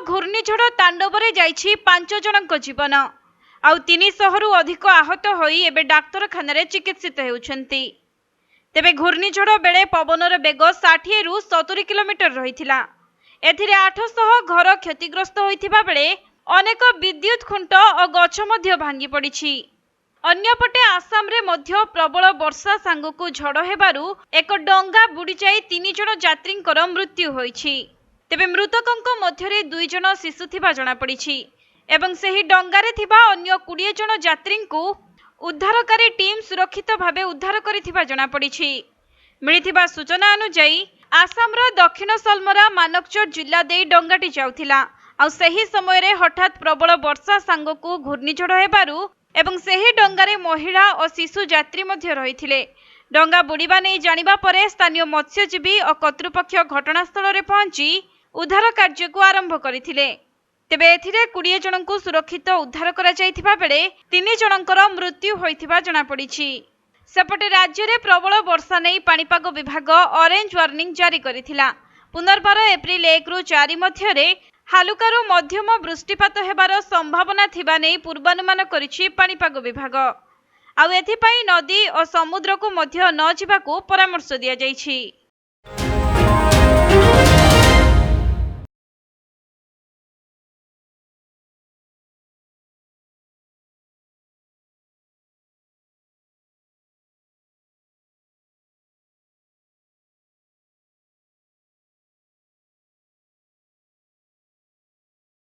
घूर्णिझड़ तांडवरे जाइछि 5 जनक जीवन आउ 300 रु अधिक आहत होई एबे डाक्तरखाना रे चिकित्सित हेउछन्ति। तेबे घूर्णिझड़ बेले पवनर बेग 60 रु 70 किलोमीटर रहिथिला। एथिरे 800 घर क्षतिग्रस्त होइथिबा बेले अनेक विद्युत खुंट और गछ मध्य भांगी पड़िछि। अन्यपटे आसाम रे मध्य प्रबल वर्षा सांगकु झड़ हेबारु एक डंगा बुड़ी जाई 3 जन यात्रींकर मृत्यु होइछि। तेबे मृतकंक मध्यरे 2 जन शिशु थिबा जणा पड़िछि एवं सेही डंगारे थिबा अन्य 20 जन यात्रींकु उद्धारकारी टीम सुरक्षित भावे उद्धार करिथिबा जणा पड़िछि। मिलिथिबा सूचना अनुसार आसामर दक्षिण सलमरा मानकचर जिल्ला देई डंगाटी जाउथिला आ सेही समय रे हठात प्रबल वर्षा सांगकु घूर्णिझड़ हेबारु एवं सेही डंगारे महिला और शिशु यात्री मध्य रहिथिले। डंगा बुड़ीबा नै जानिबा परे स्थानीय मत्स्यजीवी और कर्तृपक्ष घटनास्थल रे पहुंची उद्धार कार्य को आरंभ करथिले। तेबे एथिरे 20 जनकु सुरक्षित उद्धार करा जायथिबा बेले 3 जनकर मृत्यु होइथिबा जणा पड़िछि। सेपटे राज्य रे प्रबल वर्षा नै पाणीपाग विभाग ऑरेंज वार्निंग जारी करिथिला। पुनर्बार एप्रिल 1 रु 4 मध्यरे हालुकारु मध्यम वृष्टिपात हेबार संभावना थिबा नै पूर्वानुमान करिछि पाणीपाग विभाग। आउ एथिपाई नदी और समुद्र को मध्य न जिबाकू परामर्श दिया जाइछि।